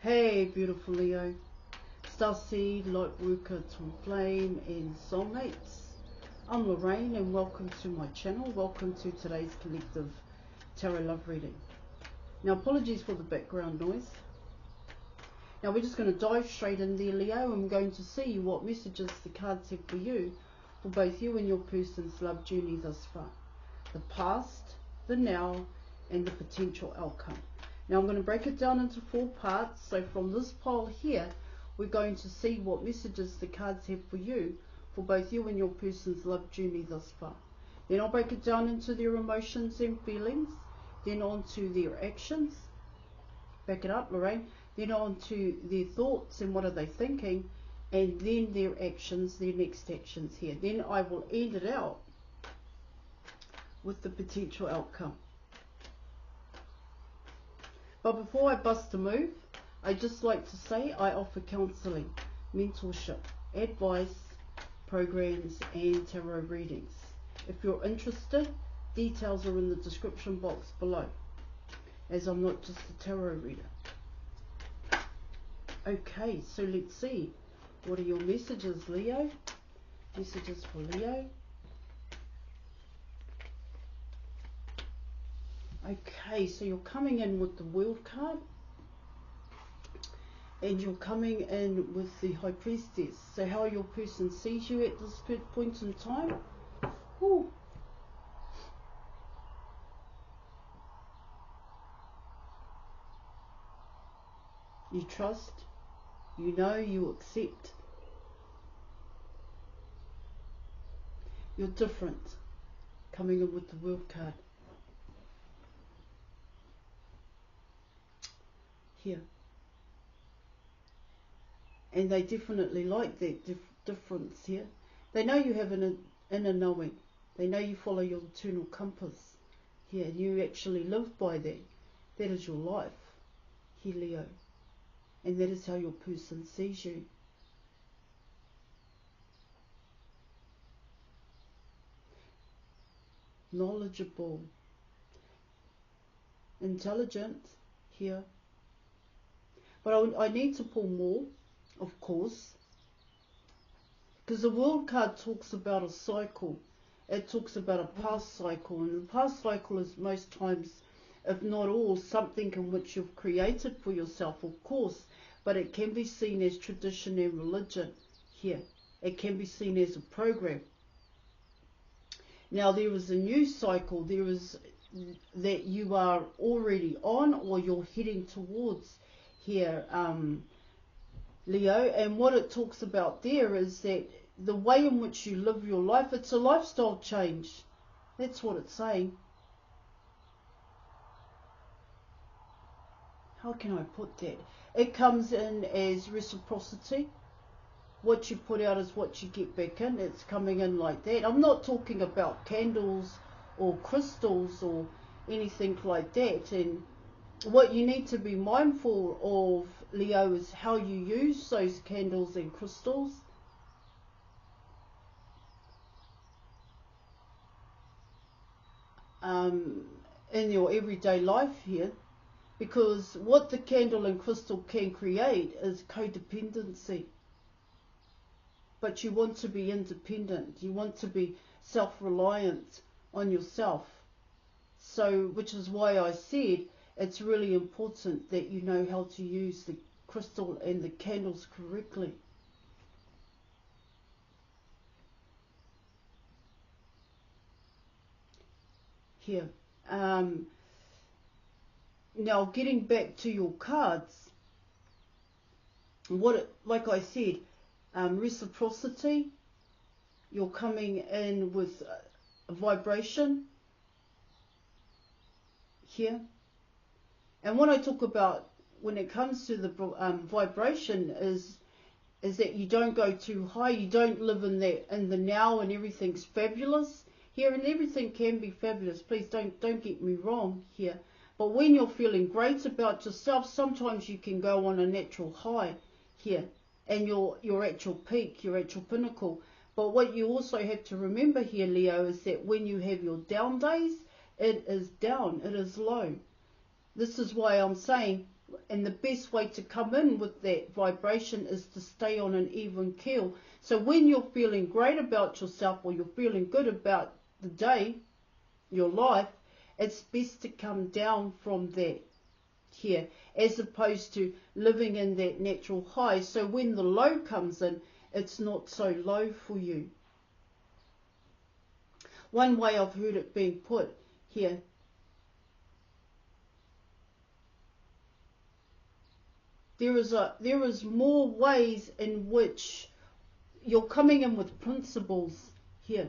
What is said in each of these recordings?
Hey, beautiful Leo, Starseed, Lightworker, Twin Flame, and Soulmates. I'm Lorraine, and welcome to my channel. Welcome to today's collective tarot love reading. Now, apologies for the background noise. Now, we're just going to dive straight in there, Leo, and we're going to see what messages the cards have for you, for both you and your person's love journey thus far. The past, the now, and the potential outcome. Now I'm going to break it down into 4 parts. So from this pile here, we're going to see what messages the cards have for you, for both you and your person's love journey thus far. Then I'll break it down into their emotions and feelings, then on to their actions. Back it up, Lorraine. Then on to their thoughts and what are they thinking, and then their actions, their next actions here. Then I will end it out with the potential outcome. But before I bust a move, I'd just like to say I offer counselling, mentorship, advice, programs and tarot readings. If you're interested, details are in the description box below, as I'm not just a tarot reader. Okay, so let's see. What are your messages, Leo? Messages for Leo. Okay, so you're coming in with the World card, and you're coming in with the High Priestess. So how your person sees you at this point in time. Ooh. You trust, you know, you accept. You're different, coming in with the World card. Here. And they definitely like that difference here. They know you have an inner knowing. They know you follow your eternal compass. Here, you actually live by that. That is your life, here, Leo. And that is how your person sees you. Knowledgeable. Intelligent, here. But I need to pull more, of course, because the World card talks about a cycle. It talks about a past cycle, and the past cycle is most times, if not all, something in which you've created for yourself, of course, but it can be seen as tradition and religion here. It can be seen as a program. Now there is a new cycle, there is that you are already on or you're heading towards here, Leo, and what it talks about there is that the way in which you live your life, it's a lifestyle change. That's what it's saying. How can I put that? It comes in as reciprocity. What you put out is what you get back in. It's coming in like that. I'm not talking about candles or crystals or anything like that. And what you need to be mindful of, Leo, is how you use those candles and crystals. In your everyday life here, because what the candle and crystal can create is codependency. But you want to be independent, you want to be self-reliant on yourself. So, which is why I said it's really important that you know how to use the crystal and the candles correctly. Here. Now, getting back to your cards, like I said, reciprocity, you're coming in with a vibration here. And what I talk about when it comes to the vibration is that you don't go too high, you don't live in the now and everything's fabulous here, and everything can be fabulous. Please don't get me wrong here. But when you're feeling great about yourself, sometimes you can go on a natural high here, and your actual peak, your actual pinnacle. But what you also have to remember here, Leo, is that when you have your down days, it is down, it is low. This is why I'm saying And the best way to come in with that vibration is to stay on an even keel. So when you're feeling great about yourself, or you're feeling good about the day, your life, it's best to come down from that here, as opposed to living in that natural high. So when the low comes in, it's not so low for you. One way I've heard it being put here, there is more ways in which you're coming in with principles here.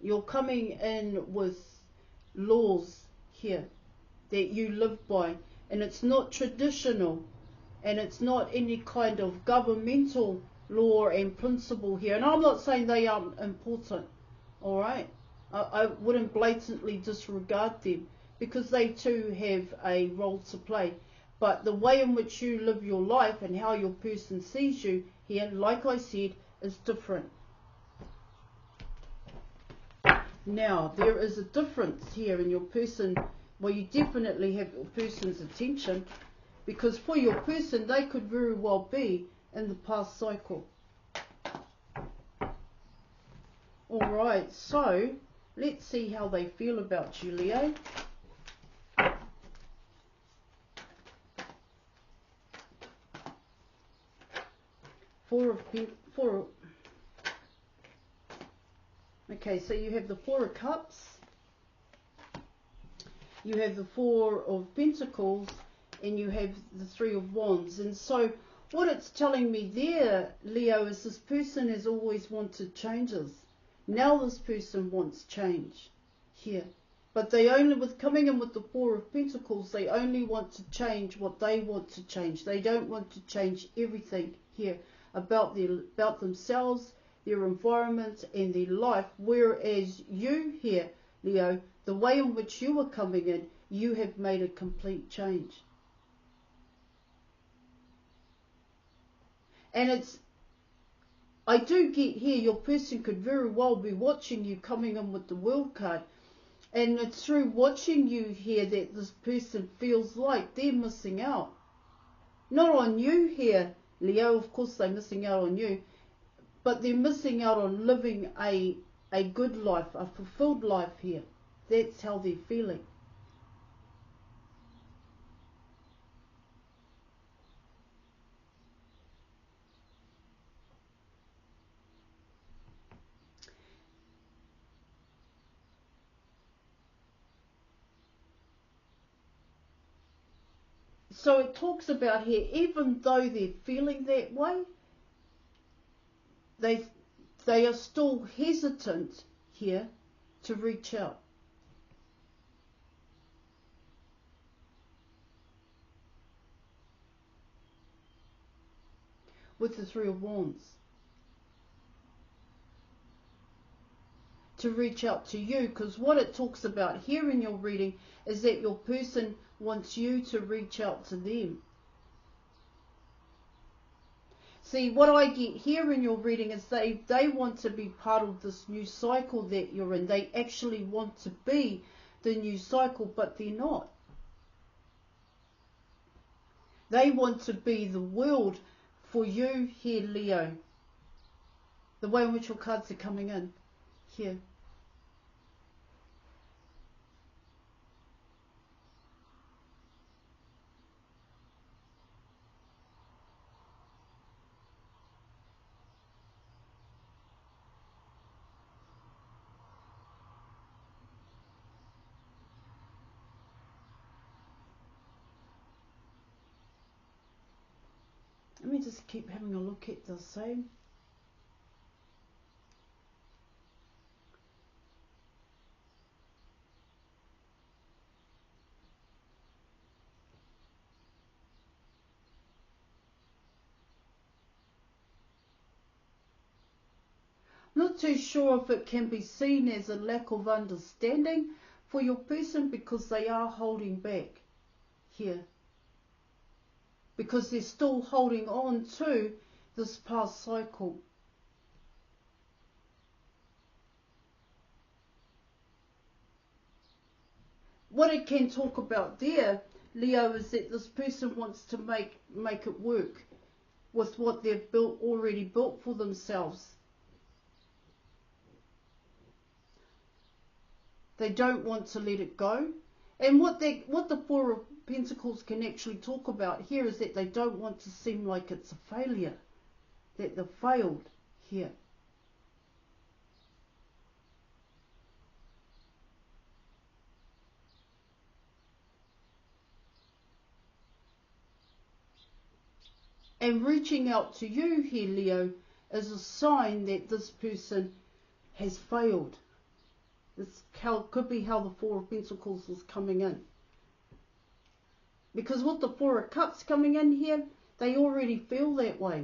You're coming in with laws here that you live by, and it's not traditional, and it's not any kind of governmental law and principle here. And I'm not saying they aren't important, all right? I wouldn't blatantly disregard them, because they too have a role to play. But the way in which you live your life and how your person sees you here, like I said, is different. Now, there is a difference here in your person. Well, you definitely have your person's attention, because for your person, they could very well be in the past cycle. Alright, so let's see how they feel about you, Leo. Okay, so you have the Four of Cups, you have the Four of Pentacles, and you have the Three of Wands. And so what it's telling me there, Leo, is this person has always wanted changes. Now this person wants change here. But they only, with coming in with the Four of Pentacles, they only want to change what they want to change. They don't want to change everything here about themselves, their environment and their life. Whereas you here, Leo, the way in which you are coming in, you have made a complete change. And I do get here, your person could very well be watching you coming in with the World card. And it's through watching you here that this person feels like they're missing out. Not on you here, Leo, of course they're missing out on you, but they're missing out on living a good life, a fulfilled life here. That's how they're feeling. So it talks about here, even though they're feeling that way, they are still hesitant here to reach out. With the Three of Wands. To reach out to you, because what it talks about here in your reading is that your person wants you to reach out to them. See, what I get here in your reading is they want to be part of this new cycle that you're in. They actually want to be the new cycle, but they're not. They want to be the world for you here, Leo. The way in which your cards are coming in here. Let me just keep having a look at this, eh? Not too sure if it can be seen as a lack of understanding for your person, because they are holding back here. Because they're still holding on to this past cycle. What it can talk about there, Leo, is that this person wants to make it work with what they've already built for themselves. They don't want to let it go. And what the Four of Pentacles can actually talk about here is that they don't want to seem like it's a failure, that they've failed here. And reaching out to you here, Leo, is a sign that this person has failed. This could be how the Four of Pentacles is coming in. Because with the Four of Cups coming in here, they already feel that way.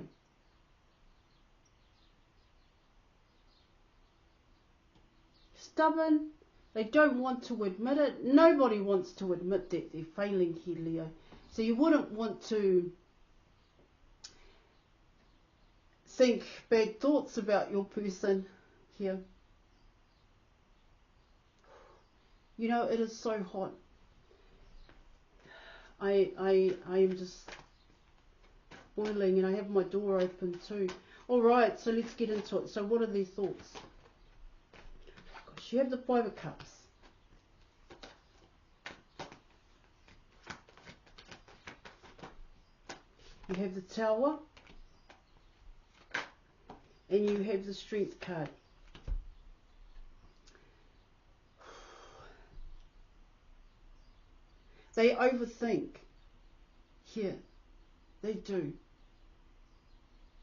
Stubborn. They don't want to admit it. Nobody wants to admit that they're failing here, Leo. So you wouldn't want to think bad thoughts about your person here. You know, it is so hot. I am just boiling, and I have my door open too. Alright, so let's get into it. So what are their thoughts? Gosh, you have the Five of Cups. You have the Tower. And you have the Strength card. They overthink. Here. They do.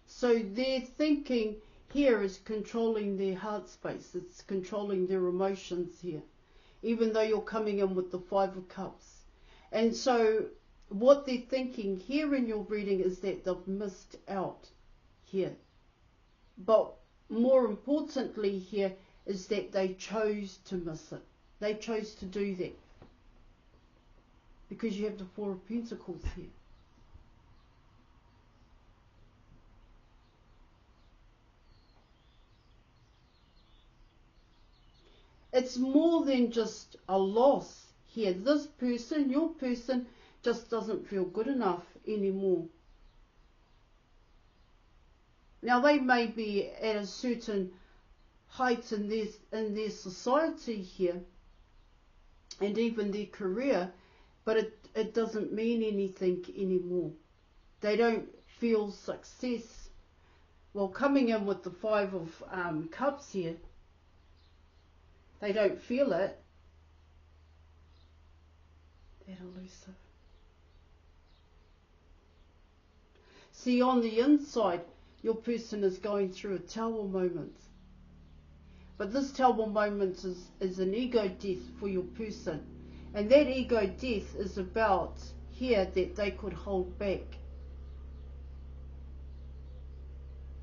So their thinking here is controlling their heart space. It's controlling their emotions here. Even though you're coming in with the Five of Cups. And so what they're thinking here in your reading is that they've missed out here. But more importantly here is that they chose to miss it. They chose to do that. Because you have the Four of Pentacles here. It's more than just a loss here. This person, your person, just doesn't feel good enough anymore. Now they may be at a certain height in their society here, and even their career, but it doesn't mean anything anymore. They don't feel success. Well, coming in with the Five of Cups here, they don't feel it. That elusive. See, on the inside, your person is going through a tower moment. But this tower moment is an ego death for your person. And that ego death is about here that they could hold back.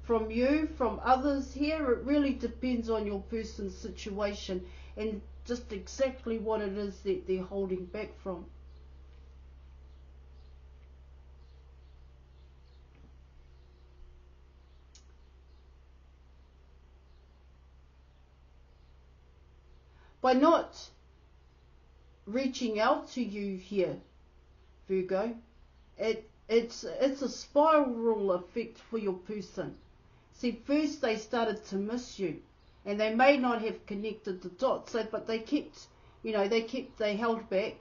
From you, from others here, it really depends on your person's situation and just exactly what it is that they're holding back from. By not reaching out to you here, Virgo, it's a spiral effect for your person. See, first they started to miss you, and they may not have connected the dots, but they kept, they held back.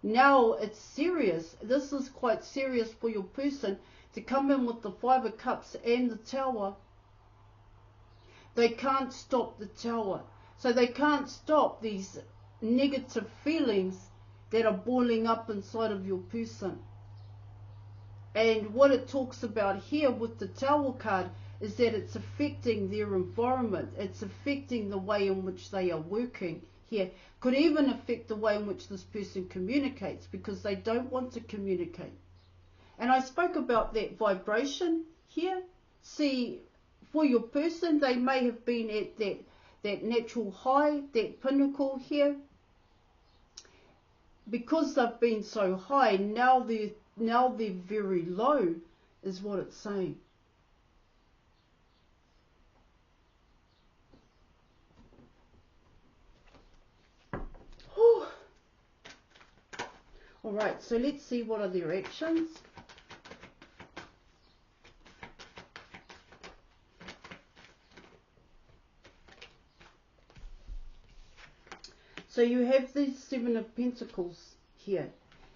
Now it's serious. This is quite serious for your person to come in with the Five of Cups and the Tower. They can't stop the Tower. So they can't stop these negative feelings that are boiling up inside of your person. And what it talks about here with the Tower card is that it's affecting their environment. It's affecting the way in which they are working here. Could even affect the way in which this person communicates, because they don't want to communicate. And I spoke about that vibration here. See, for your person, they may have been at that natural high, that pinnacle here. Because they've been so high, now they're very low, is what it's saying. Alright, so let's see what are their actions. So you have the Seven of Pentacles here.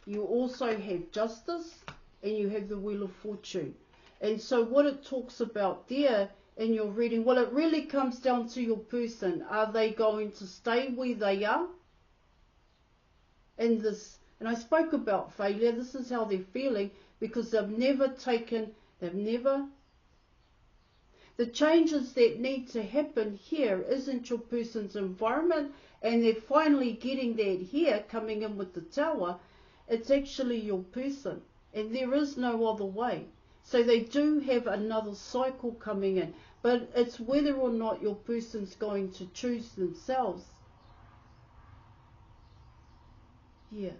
You also have Justice and you have the Wheel of Fortune. And so what it talks about there in your reading, well, it really comes down to your person. Are they going to stay where they are? And I spoke about failure. This is how they're feeling because they've never the changes that need to happen here isn't your person's environment, and they're finally getting that here, coming in with the Tower. It's actually your person, and there is no other way. So they do have another cycle coming in, but it's whether or not your person's going to choose themselves. Yeah.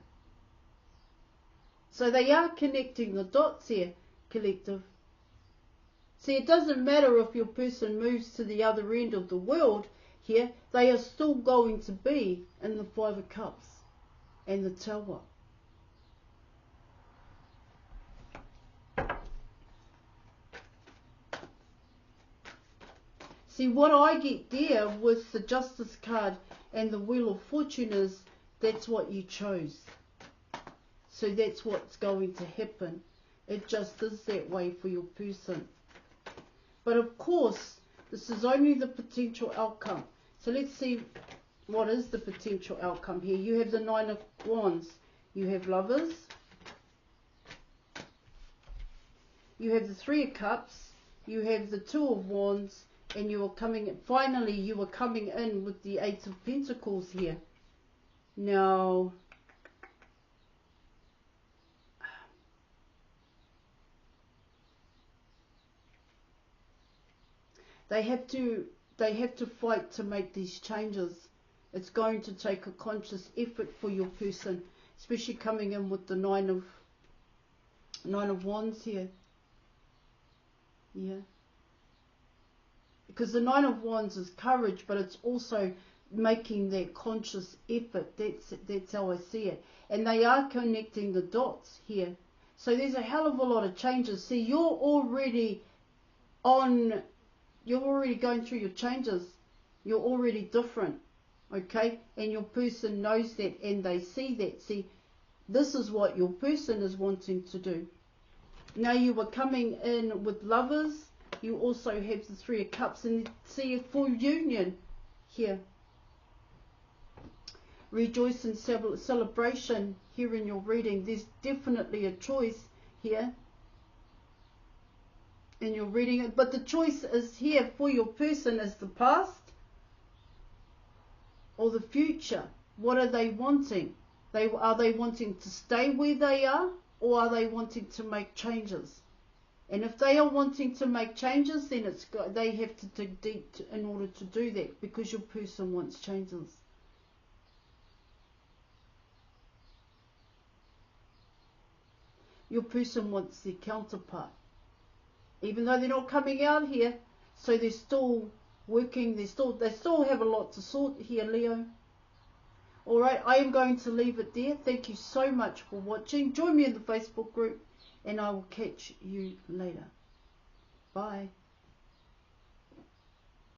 So they are connecting the dots here, collective. See, it doesn't matter if your person moves to the other end of the world here, they are still going to be in the Five of Cups and the Tower. See, what I get there with the Justice card and the Wheel of Fortune is that's what you chose. So that's what's going to happen. It just is that way for your person. But of course, this is only the potential outcome. So let's see what is the potential outcome here. You have the Nine of Wands. You have Lovers. You have the Three of Cups. You have the Two of Wands. And you are coming in, finally you are coming in with the Eight of Pentacles here. Now, they have to fight to make these changes. It's going to take a conscious effort for your person, especially coming in with the Nine of Wands here. Yeah. Because the Nine of Wands is courage, but it's also making that conscious effort. That's how I see it. And they are connecting the dots here. So there's a hell of a lot of changes. See, you're already going through your changes. You're already different, okay? And your person knows that and they see that. See, this is what your person is wanting to do. Now you are coming in with Lovers. You also have the Three of Cups and see a full union here. Rejoice and celebration here in your reading. There's definitely a choice here in your reading. But the choice is here for your person is the past or the future. What are they wanting? Are they wanting to stay where they are or are they wanting to make changes? And if they are wanting to make changes, then they have to dig deep in order to do that because your person wants changes. Your person wants their counterpart. Even though they're not coming out here, so they're still working, they still have a lot to sort here, Leo. Alright, I am going to leave it there. Thank you so much for watching. Join me in the Facebook group. And I will catch you later. Bye.